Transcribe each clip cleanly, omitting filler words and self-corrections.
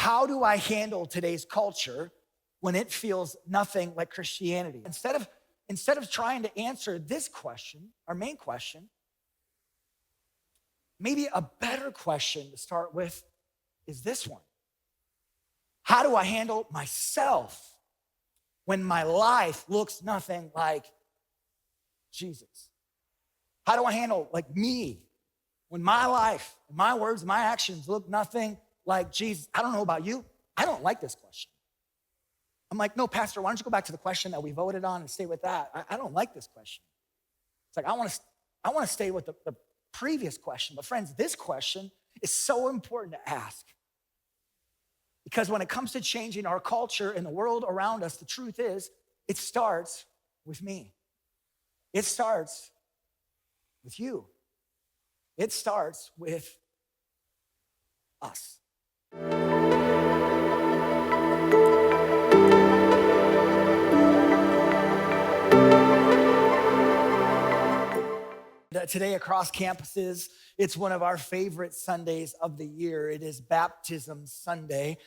how do I handle today's culture when it feels nothing like Christianity? Instead of trying to answer this question, our main question, maybe a better question to start with is this one. How do I handle myself when my life looks nothing like Jesus? How do I handle like me when my life, my words, my actions look nothing like Jesus? I don't know about you. I don't like this question. I'm like, no, Pastor, why don't you go back to the question that we voted on and stay with that? I don't like this question. It's like, I want to stay with the previous question. But friends, this question is so important to ask. Because when it comes to changing our culture and the world around us, the truth is, it starts with me. It starts with you. It starts with us. Today across campuses, it's one of our favorite Sundays of the year. It is Baptism Sunday.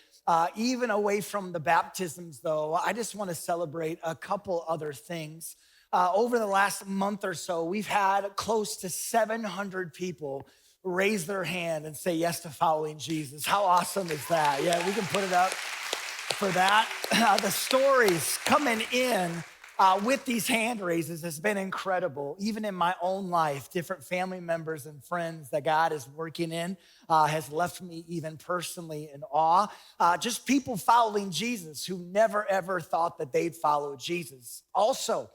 Even away from the baptisms, though, I just want to celebrate a couple other things. Over the last month or so, we've had close to 700 people raise their hand and say yes to following Jesus. How awesome is that? Yeah, we can put it up for that. The stories coming in with these hand raises has been incredible. Even in my own life, different family members and friends that God is working in has left me even personally in awe. Just people following Jesus who never ever thought that they'd follow Jesus. Also,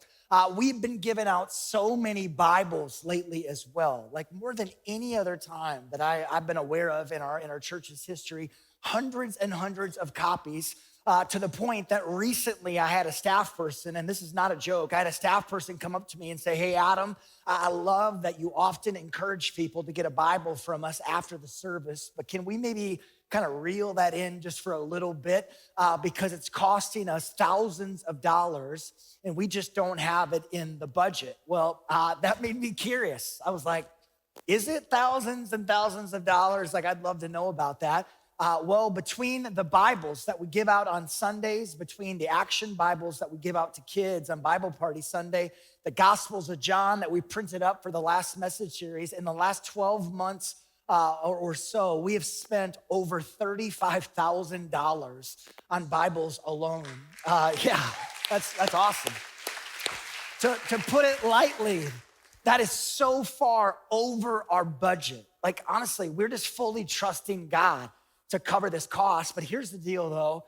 we've been giving out so many Bibles lately as well, like more than any other time that I've been aware of in our church's history, hundreds and hundreds of copies. To the point that recently I had a staff person, and this is not a joke, I had a staff person come up to me and say, hey, Adam, I love that you often encourage people to get a Bible from us after the service, but can we maybe kind of reel that in just for a little bit because it's costing us thousands of dollars and we just don't have it in the budget. Well, that made me curious. I was like, is it thousands and thousands of dollars? Like, I'd love to know about that. Well, between the Bibles that we give out on Sundays, between the action Bibles that we give out to kids on Bible Party Sunday, the Gospels of John that we printed up for the last message series, in the last 12 months or so, we have spent over $35,000 on Bibles alone. Yeah, that's awesome. To put it lightly, that is so far over our budget. Like, honestly, we're just fully trusting God to cover this cost. But here's the deal, though.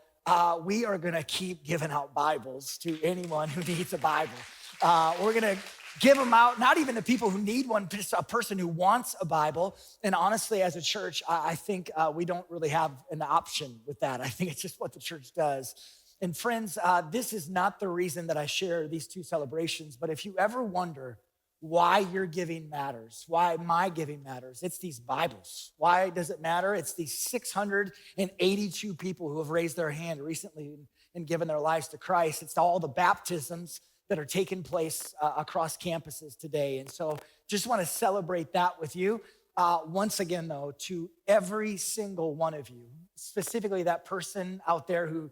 We are going to keep giving out Bibles to anyone who needs a Bible. We're going to give them out, not even to people who need one, just a person who wants a Bible. And honestly, as a church, I think we don't really have an option with that. I think it's just what the church does. And friends, this is not the reason that I share these two celebrations, but if you ever wonder why your giving matters, why my giving matters, it's these Bibles. Why does it matter? It's these 682 people who have raised their hand recently and given their lives to Christ. It's all the baptisms that are taking place across campuses today. And so just want to celebrate that with you. Once again, though, to every single one of you, specifically that person out there who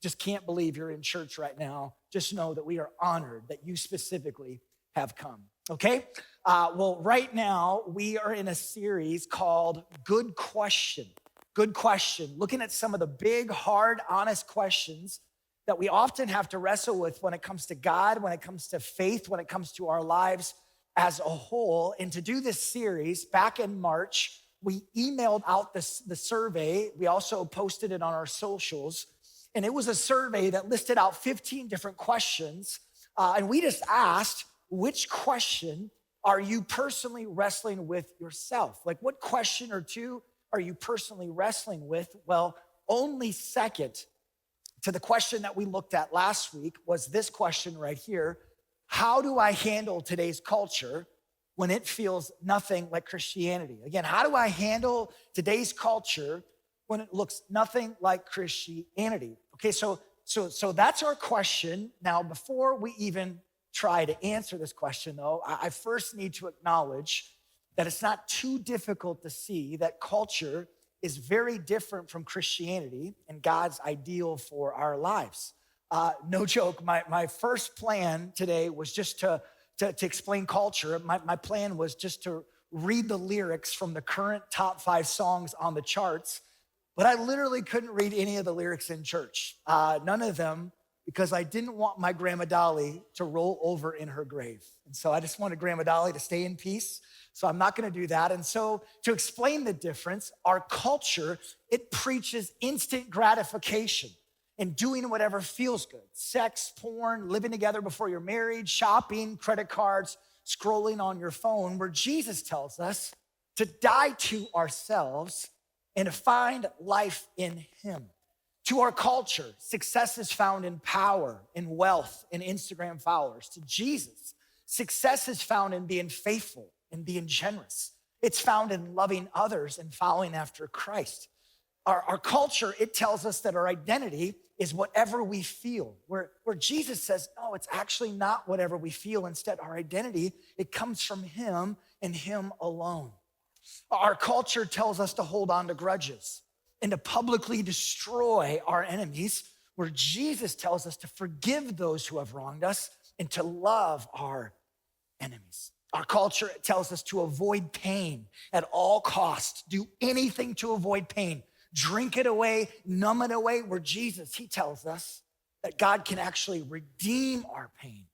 just can't believe you're in church right now, just know that we are honored that you specifically have come. Okay? Well, right now, we are in a series called Good Question. Good Question, looking at some of the big, hard, honest questions that we often have to wrestle with when it comes to God, when it comes to faith, when it comes to our lives as a whole. And to do this series, back in March, we emailed out the survey. We also posted it on our socials. And it was a survey that listed out 15 different questions. And we just asked, which question are you personally wrestling with yourself? Like, what question or two are you personally wrestling with? Well, only second to the question that we looked at last week was this question right here. How do I handle today's culture when it feels nothing like Christianity? Again, how do I handle today's culture when it looks nothing like Christianity? Okay, so that's our question. Now, before we even try to answer this question, though, I first need to acknowledge that it's not too difficult to see that culture is very different from Christianity and God's ideal for our lives. No joke, my first plan today was just to explain culture. My plan was just to read the lyrics from the current top 5 songs on the charts, but I literally couldn't read any of the lyrics in church. None of them, because I didn't want my Grandma Dolly to roll over in her grave. And so I just wanted Grandma Dolly to stay in peace. So I'm not gonna do that. And so to explain the difference, our culture, it preaches instant gratification and doing whatever feels good. Sex, porn, living together before you're married, shopping, credit cards, scrolling on your phone, where Jesus tells us to die to ourselves and to find life in him. To our culture, success is found in power, in wealth, in Instagram followers. To Jesus, success is found in being faithful and being generous. It's found in loving others and following after Christ. Our culture, it tells us that our identity is whatever we feel, where Jesus says, no, it's actually not whatever we feel. Instead, our identity, it comes from him and him alone. Our culture tells us to hold on to grudges and to publicly destroy our enemies, where Jesus tells us to forgive those who have wronged us and to love our enemies. Our culture tells us to avoid pain at all costs, do anything to avoid pain. Drink it away, numb it away, where Jesus, he tells us that God can actually redeem our pain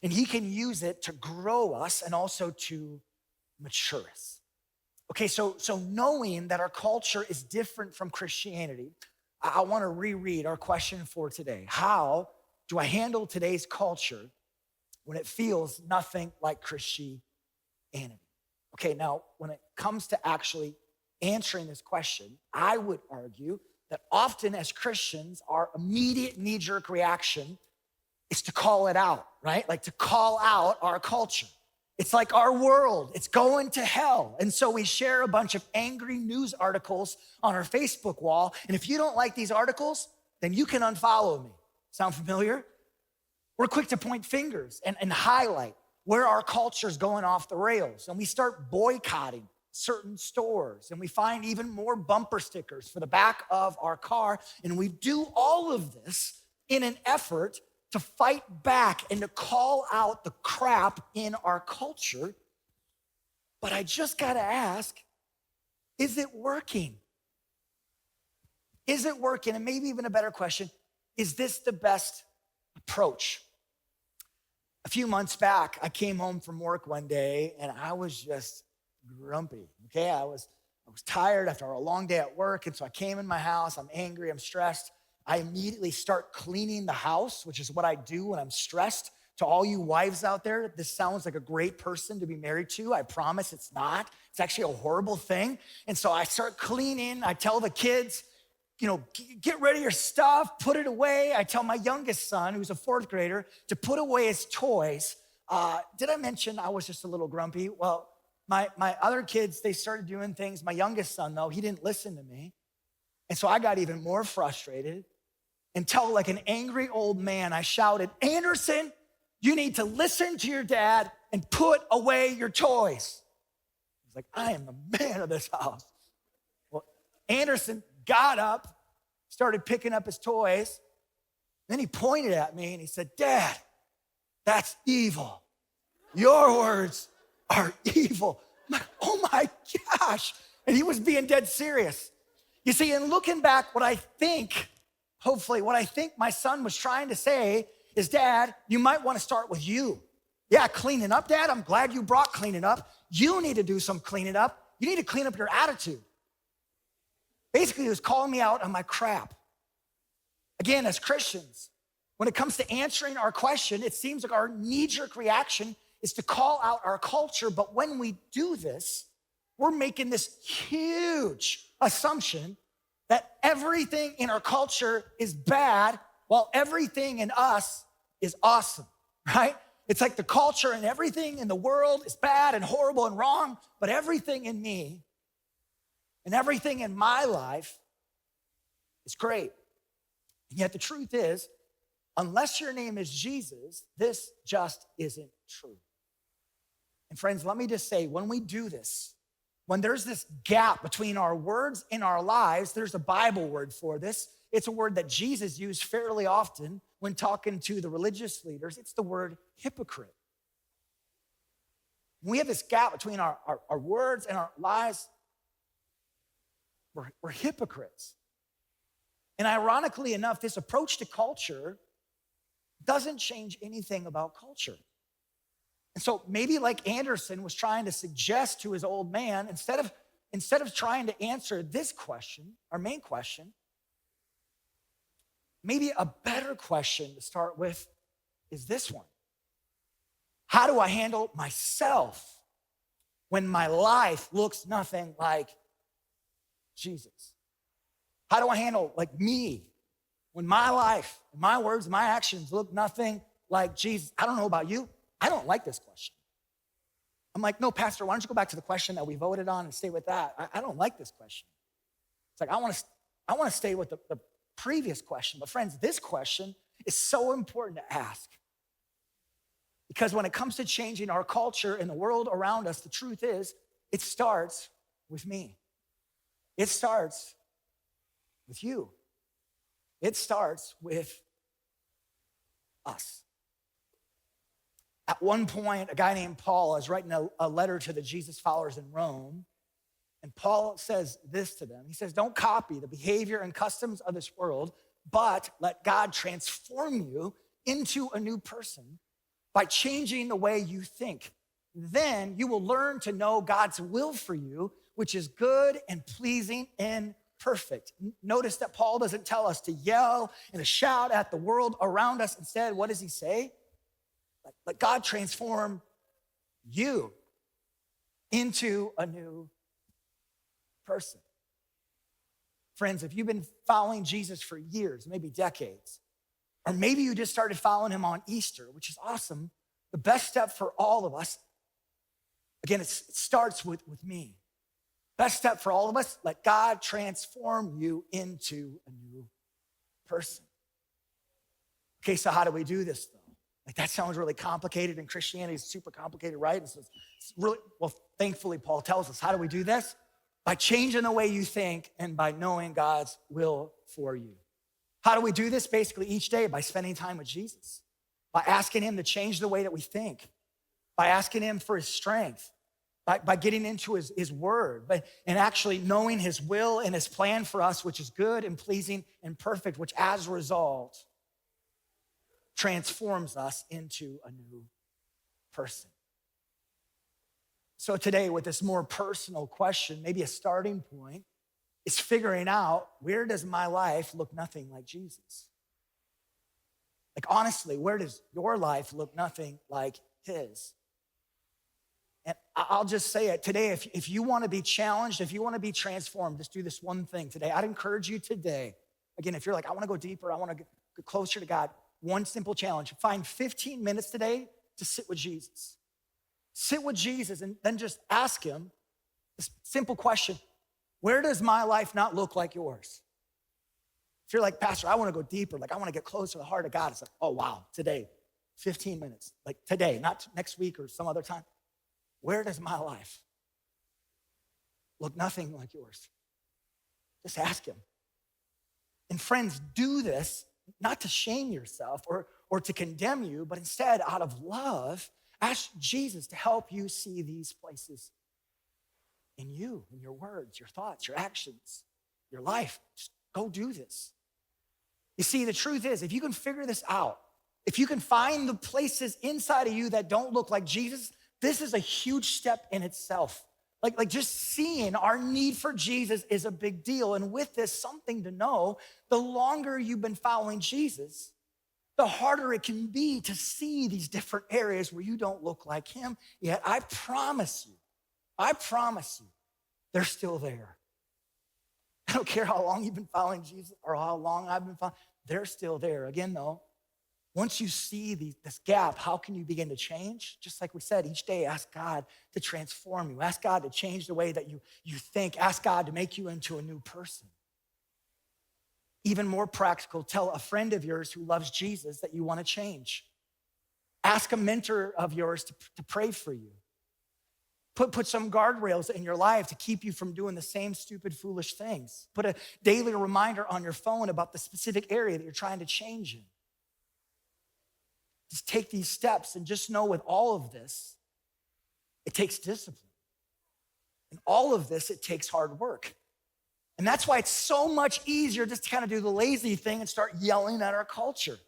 and he can use it to grow us and also to mature us. Okay, so knowing that our culture is different from Christianity, I wanna reread our question for today. How do I handle today's culture when it feels nothing like Christianity? Okay, now when it comes to actually answering this question, I would argue that often as Christians, our immediate knee-jerk reaction is to call it out, right? Like to call out our culture. It's like our world, it's going to hell. And so we share a bunch of angry news articles on our Facebook wall. And if you don't like these articles, then you can unfollow me. Sound familiar? We're quick to point fingers and highlight where our culture is going off the rails. And we start boycotting certain stores, and we find even more bumper stickers for the back of our car. And we do all of this in an effort to fight back and to call out the crap in our culture. But I just gotta ask, is it working? Is it working? And maybe even a better question, is this the best approach? A few months back, I came home from work one day and I was just grumpy, okay? I was tired after a long day at work, and so I came in my house, I'm angry, I'm stressed. I immediately start cleaning the house, which is what I do when I'm stressed. To all you wives out there, this sounds like a great person to be married to. I promise it's not. It's actually a horrible thing. And so I start cleaning. I tell the kids, get rid of your stuff, put it away. I tell my youngest son, who's a 4th grader, to put away his toys. Did I mention I was just a little grumpy? Well, my other kids, they started doing things. My youngest son, though, he didn't listen to me. And so I got even more frustrated until, like an angry old man, I shouted, Anderson, you need to listen to your dad and put away your toys. He's like, I am the man of this house. Well, Anderson got up, started picking up his toys. Then he pointed at me and he said, Dad, that's evil. Your words are evil. I'm like, oh my gosh. And he was being dead serious. You see, in looking back, what I think my son was trying to say is, Dad, you might want to start with you. Yeah, cleaning up, Dad. I'm glad you brought cleaning up. You need to do some cleaning up. You need to clean up your attitude. Basically, he was calling me out on my crap. Again, as Christians, when it comes to answering our question, it seems like our knee-jerk reaction is to call out our culture. But when we do this, we're making this huge assumption that everything in our culture is bad while everything in us is awesome, right? It's like the culture and everything in the world is bad and horrible and wrong, but everything in me and everything in my life is great. And yet the truth is, unless your name is Jesus, this just isn't true. And friends, let me just say, when we do this, when there's this gap between our words and our lives, there's a Bible word for this. It's a word that Jesus used fairly often when talking to the religious leaders. It's the word hypocrite. When we have this gap between our words and our lives, we're hypocrites. And ironically enough, this approach to culture doesn't change anything about culture. And so maybe like Anderson was trying to suggest to his old man, instead of trying to answer this question, our main question, maybe a better question to start with is this one. How do I handle myself when my life looks nothing like Jesus? How do I handle like me when my life, my words, my actions look nothing like Jesus? I don't know about you. I don't like this question. I'm like, no, Pastor, why don't you go back to the question that we voted on and stay with that? I don't like this question. It's like, I want to stay with the previous question. But friends, this question is so important to ask. Because when it comes to changing our culture and the world around us, the truth is, it starts with me. It starts with you. It starts with us. At one point, a guy named Paul is writing a letter to the Jesus followers in Rome. And Paul says this to them. He says, don't copy the behavior and customs of this world, but let God transform you into a new person by changing the way you think. Then you will learn to know God's will for you, which is good and pleasing and perfect. Notice that Paul doesn't tell us to yell and to shout at the world around us. Instead, what does he say? Let God transform you into a new person. Friends, if you've been following Jesus for years, maybe decades, or maybe you just started following him on Easter, which is awesome, the best step for all of us, again, it starts with me. Best step for all of us, let God transform you into a new person. Okay, so how do we do this, though? Like, that sounds really complicated, and Christianity is super complicated, right? It's really, well, thankfully, Paul tells us, how do we do this? By changing the way you think and by knowing God's will for you. How do we do this? Basically, each day by spending time with Jesus, by asking him to change the way that we think, by asking him for his strength, by getting into his word, and actually knowing his will and his plan for us, which is good and pleasing and perfect, which as a result transforms us into a new person. So today, with this more personal question, maybe a starting point is figuring out, where does my life look nothing like Jesus? Like, honestly, where does your life look nothing like his? And I'll just say it today, if you want to be challenged, if you want to be transformed, just do this one thing today. I'd encourage you today, again, if you're like, I want to go deeper, I want to get closer to God, one simple challenge. Find 15 minutes today to sit with Jesus. Sit with Jesus and then just ask him this simple question: where does my life not look like yours? If you're like, Pastor, I want to go deeper, like I want to get closer to the heart of God, it's like, oh wow, today, 15 minutes, like today, not next week or some other time. Where does my life look nothing like yours? Just ask him. And friends, do this not to shame yourself or to condemn you, but instead, out of love, ask Jesus to help you see these places in you, in your words, your thoughts, your actions, your life. Just go do this. You see, the truth is, if you can figure this out, if you can find the places inside of you that don't look like Jesus, this is a huge step in itself. Like just seeing our need for Jesus is a big deal. And with this, something to know, the longer you've been following Jesus, the harder it can be to see these different areas where you don't look like him. Yet I promise you, they're still there. I don't care how long you've been following Jesus or how long I've been following, they're still there. Again, though, once you see this gap, how can you begin to change? Just like we said, each day, ask God to transform you. Ask God to change the way that you think. Ask God to make you into a new person. Even more practical, tell a friend of yours who loves Jesus that you want to change. Ask a mentor of yours to pray for you. Put some guardrails in your life to keep you from doing the same stupid, foolish things. Put a daily reminder on your phone about the specific area that you're trying to change in. Just take these steps and just know with all of this, it takes discipline. And all of this, it takes hard work. And that's why it's so much easier just to kind of do the lazy thing and start yelling at our culture.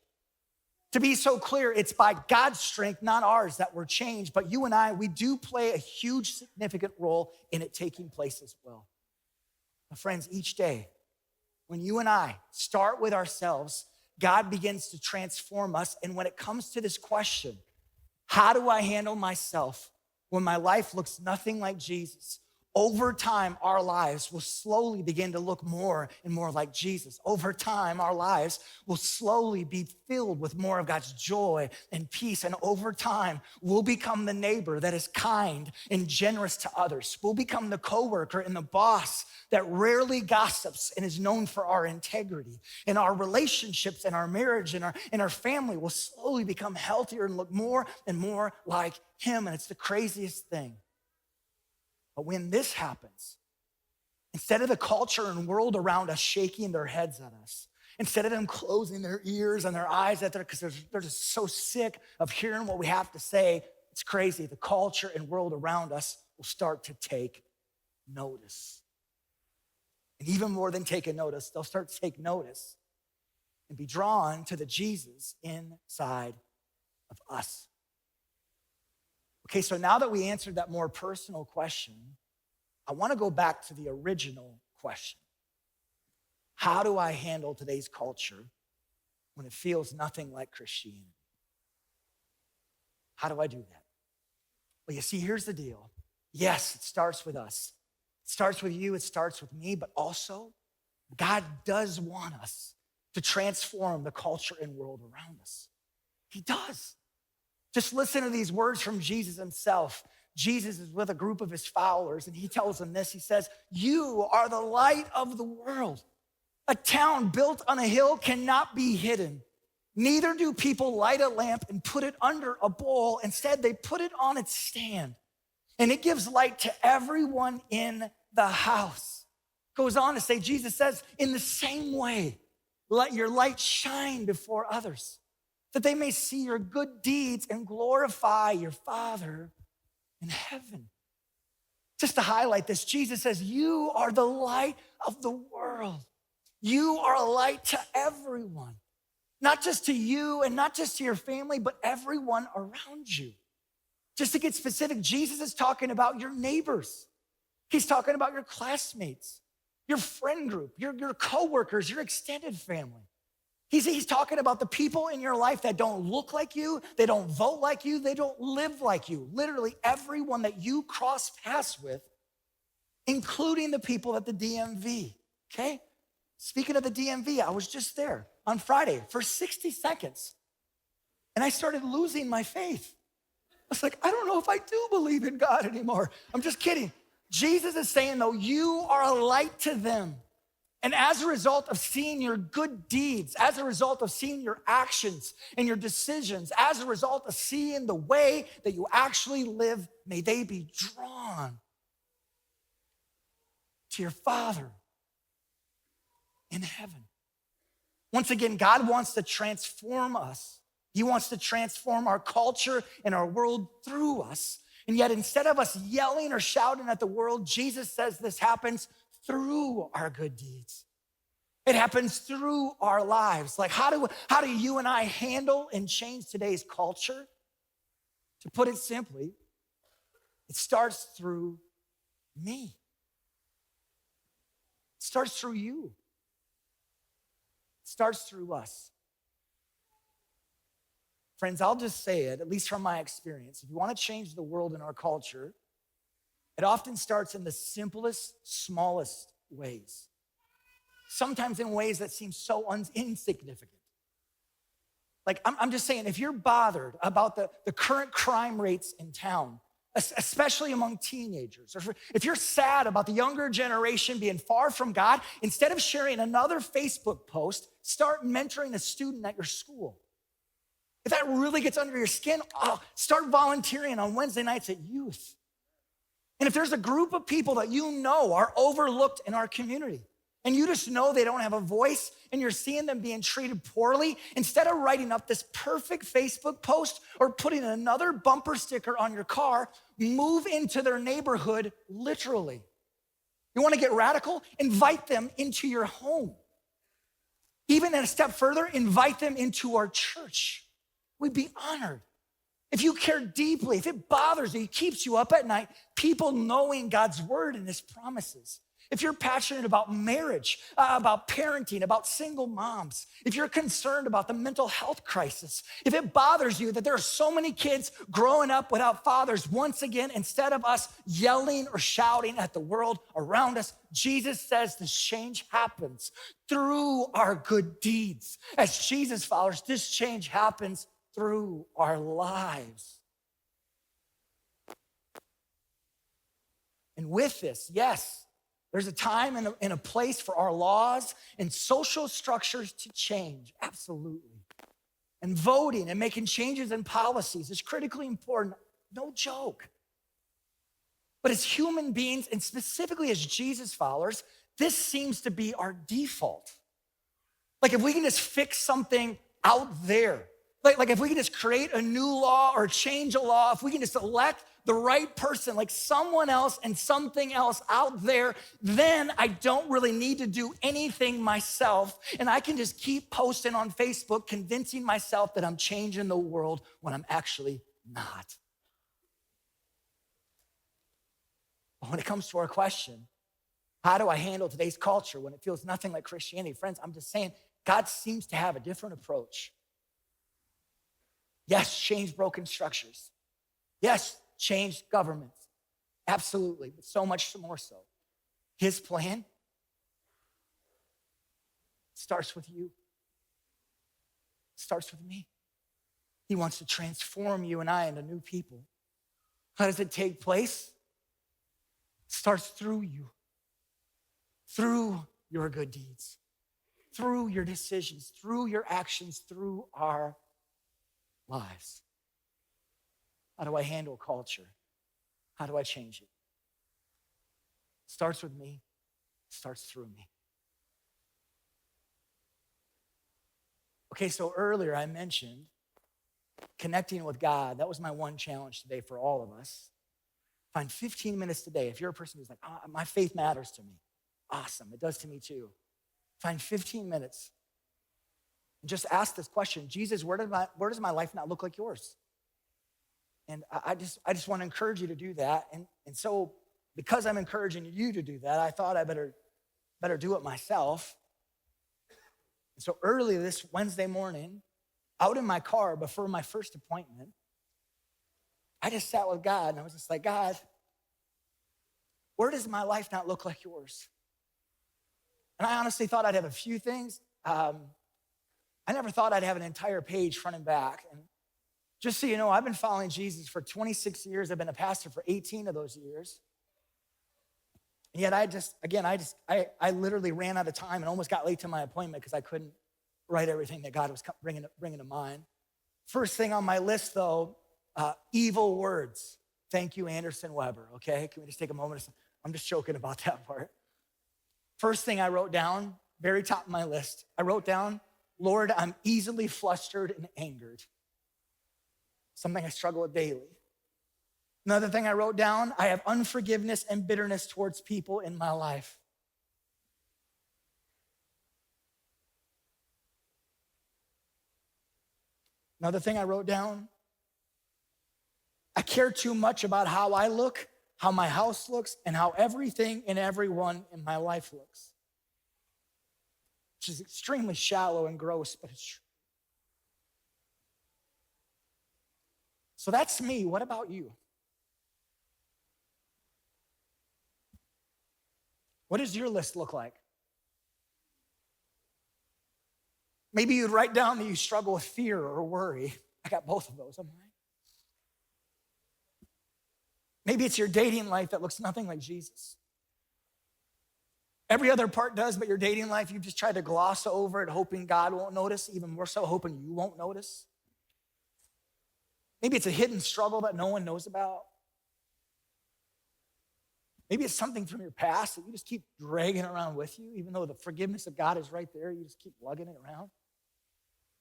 To be so clear, it's by God's strength, not ours, that we're changed. But you and I, we do play a huge, significant role in it taking place as well. Now, friends, each day, when you and I start with ourselves, God begins to transform us. And when it comes to this question, how do I handle myself when my life looks nothing like Jesus? Over time, our lives will slowly begin to look more and more like Jesus. Over time, our lives will slowly be filled with more of God's joy and peace. And over time, we'll become the neighbor that is kind and generous to others. We'll become the coworker and the boss that rarely gossips and is known for our integrity. And our relationships and our marriage and our family will slowly become healthier and look more and more like him. And it's the craziest thing. But when this happens, instead of the culture and world around us shaking their heads at us, instead of them closing their ears and their eyes at because they're just so sick of hearing what we have to say, it's crazy. The culture and world around us will start to take notice. And even more than take a notice, they'll start to take notice and be drawn to the Jesus inside of us. Okay, so now that we answered that more personal question, I want to go back to the original question. How do I handle today's culture when it feels nothing like Christianity? How do I do that? Well, you see, here's the deal. Yes, it starts with us. It starts with you, it starts with me, but also God does want us to transform the culture and world around us. He does. Just listen to these words from Jesus himself. Jesus is with a group of his followers, and he tells them this. He says, "You are the light of the world. A town built on a hill cannot be hidden. Neither do people light a lamp and put it under a bowl. Instead, they put it on its stand, and it gives light to everyone in the house." Goes on to say, Jesus says, "In the same way, let your light shine before others, that they may see your good deeds and glorify your Father in heaven." Just to highlight this, Jesus says, you are the light of the world. You are a light to everyone, not just to you and not just to your family, but everyone around you. Just to get specific, Jesus is talking about your neighbors. He's talking about your classmates, your friend group, your coworkers, your extended family. He's talking about the people in your life that don't look like you, they don't vote like you, they don't live like you. Literally everyone that you cross paths with, including the people at the DMV, okay? Speaking of the DMV, I was just there on Friday for 60 seconds, and I started losing my faith. I was like, I don't know if I do believe in God anymore. I'm just kidding. Jesus is saying, though, you are a light to them. And as a result of seeing your good deeds, as a result of seeing your actions and your decisions, as a result of seeing the way that you actually live, may they be drawn to your Father in heaven. Once again, God wants to transform us. He wants to transform our culture and our world through us. And yet, instead of us yelling or shouting at the world, Jesus says this happens through our good deeds. It happens through our lives. Like, how do you and I handle and change today's culture? To put it simply, it starts through me. It starts through you. It starts through us. Friends, I'll just say it, at least from my experience. If you want to change the world and our culture, it often starts in the simplest, smallest ways. Sometimes in ways that seem so insignificant. Like, I'm just saying, if you're bothered about the current crime rates in town, especially among teenagers, or if you're sad about the younger generation being far from God, instead of sharing another Facebook post, start mentoring a student at your school. If that really gets under your skin, start volunteering on Wednesday nights at youth. And if there's a group of people that you know are overlooked in our community, and you just know they don't have a voice, and you're seeing them being treated poorly, instead of writing up this perfect Facebook post or putting another bumper sticker on your car, move into their neighborhood literally. You wanna get radical? Invite them into your home. Even a step further, invite them into our church. We'd be honored. If you care deeply, if it bothers you, it keeps you up at night, people knowing God's word and his promises. If you're passionate about marriage, about parenting, about single moms, if you're concerned about the mental health crisis, if it bothers you that there are so many kids growing up without fathers, once again, instead of us yelling or shouting at the world around us, Jesus says this change happens through our good deeds. As Jesus followers, this change happens through our lives. And with this, yes, there's a time and a place for our laws and social structures to change, absolutely. And voting and making changes in policies is critically important, no joke. But as human beings, and specifically as Jesus followers, this seems to be our default. Like if we can just fix something out there, like if we can just create a new law or change a law, if we can just elect the right person, like someone else and something else out there, then I don't really need to do anything myself. And I can just keep posting on Facebook, convincing myself that I'm changing the world when I'm actually not. But when it comes to our question, how do I handle today's culture when it feels nothing like Christianity? Friends, I'm just saying, God seems to have a different approach. Yes, change broken structures. Yes, change governments. Absolutely, but so much more so. His plan starts with you. Starts with me. He wants to transform you and I into new people. How does it take place? It starts through you, through your good deeds, through your decisions, through your actions, through our lives. How do I handle culture? How do I change it? It starts with me. It starts through me. Okay, so earlier I mentioned connecting with God. That was my one challenge today for all of us. Find 15 minutes today. If you're a person who's like, my faith matters to me. Awesome, it does to me too. Find 15 minutes and just ask this question, Jesus, where does my life not look like yours? And I just want to encourage you to do that. And so because I'm encouraging you to do that, I thought I better do it myself. And so early this Wednesday morning, out in my car before my first appointment, I just sat with God and I was just like, God, where does my life not look like yours? And I honestly thought I'd have a few things. I never thought I'd have an entire page front and back. And just so you know, I've been following Jesus for 26 years. I've been a pastor for 18 of those years. And yet I literally ran out of time and almost got late to my appointment because I couldn't write everything that God was bringing to mind. First thing on my list though, evil words. Thank you, Anderson Weber, okay? Can we just take a moment? I'm just joking about that part. First thing I wrote down, very top of my list, I wrote down, Lord, I'm easily flustered and angered. Something I struggle with daily. Another thing I wrote down, I have unforgiveness and bitterness towards people in my life. Another thing I wrote down, I care too much about how I look, how my house looks, and how everything and everyone in my life looks. Which is extremely shallow and gross, but it's true. So that's me. What about you? What does your list look like? Maybe you'd write down that you struggle with fear or worry. I got both of those on mine. Maybe it's your dating life that looks nothing like Jesus. Every other part does, but your dating life, you just try to gloss over it, hoping God won't notice, even more so hoping you won't notice. Maybe it's a hidden struggle that no one knows about. Maybe it's something from your past that you just keep dragging around with you, even though the forgiveness of God is right there. You just keep lugging it around.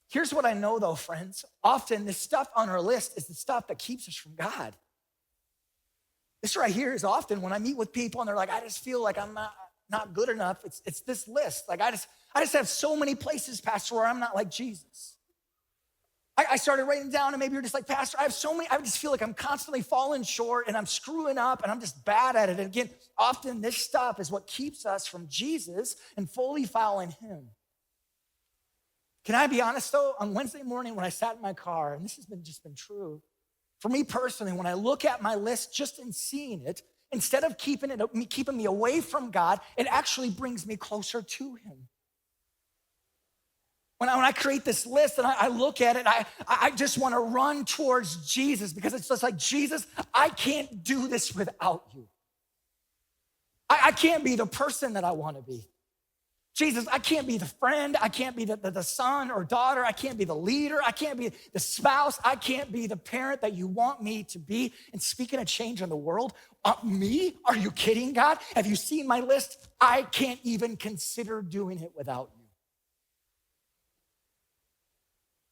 Here's what I know, though, friends. Often this stuff on our list is the stuff that keeps us from God. This right here is often when I meet with people and they're like, I just feel like I'm not good enough. It's this list. Like I just have so many places, Pastor, where I'm not like Jesus. I started writing down, and maybe you're just like, Pastor, I have so many, I just feel like I'm constantly falling short and I'm screwing up and I'm just bad at it. And again, often this stuff is what keeps us from Jesus and fully following him. Can I be honest though? On Wednesday morning when I sat in my car, and this has just been true, for me personally, when I look at my list just in seeing it, instead of keeping me away from God, it actually brings me closer to him. When I create this list and I look at it, I just want to run towards Jesus because it's just like, Jesus, I can't do this without you. I can't be the person that I want to be. Jesus, I can't be the friend. I can't be the son or daughter. I can't be the leader. I can't be the spouse. I can't be the parent that you want me to be. And speaking of change in the world, me? Are you kidding, God? Have you seen my list? I can't even consider doing it without you.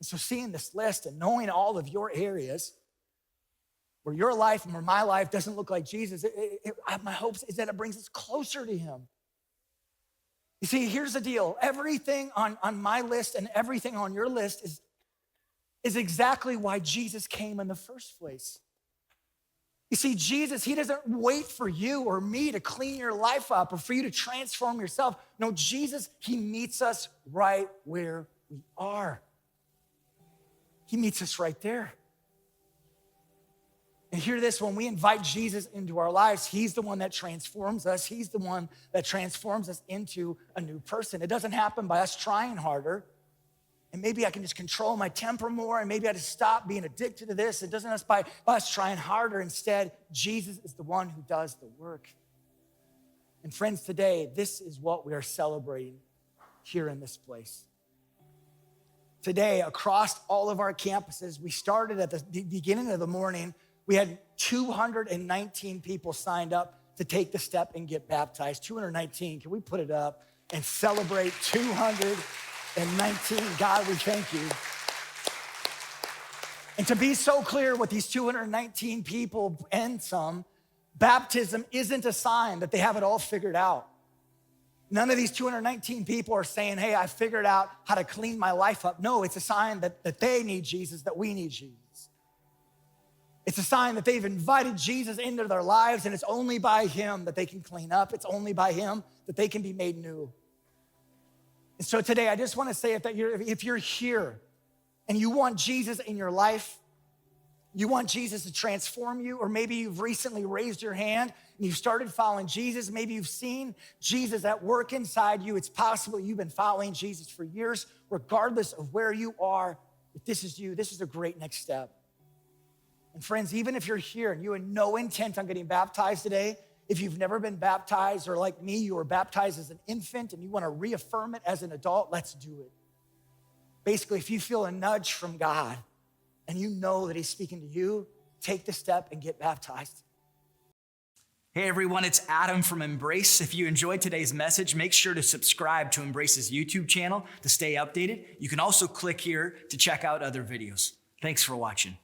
And so seeing this list and knowing all of your areas where your life and where my life doesn't look like Jesus, my hopes is that it brings us closer to him. You see, here's the deal. Everything on my list and everything on your list is exactly why Jesus came in the first place. You see, Jesus, he doesn't wait for you or me to clean your life up or for you to transform yourself. No, Jesus, he meets us right where we are. He meets us right there. And hear this, when we invite Jesus into our lives, he's the one that transforms us. He's the one that transforms us into a new person. It doesn't happen by us trying harder. And maybe I can just control my temper more, and maybe I just stop being addicted to this. It doesn't happen by us trying harder. Instead, Jesus is the one who does the work. And friends, today, this is what we are celebrating here in this place. Today, across all of our campuses, we started at the beginning of the morning. We had 219 people signed up to take the step and get baptized. 219, can we put it up and celebrate 219? God, we thank you. And to be so clear with these 219 people and some, baptism isn't a sign that they have it all figured out. None of these 219 people are saying, hey, I figured out how to clean my life up. No, it's a sign that they need Jesus, that we need Jesus. It's a sign that they've invited Jesus into their lives, and it's only by him that they can clean up. It's only by him that they can be made new. And so today, I just want to say it that if you're here and you want Jesus in your life, you want Jesus to transform you, or maybe you've recently raised your hand and you've started following Jesus. Maybe you've seen Jesus at work inside you. It's possible you've been following Jesus for years. Regardless of where you are, if this is you, this is a great next step. And friends, even if you're here and you have no intent on getting baptized today, if you've never been baptized, or like me, you were baptized as an infant and you want to reaffirm it as an adult, let's do it. Basically, if you feel a nudge from God and you know that he's speaking to you, take the step and get baptized. Hey everyone, it's Adam from Embrace. If you enjoyed today's message, make sure to subscribe to Embrace's YouTube channel to stay updated. You can also click here to check out other videos. Thanks for watching.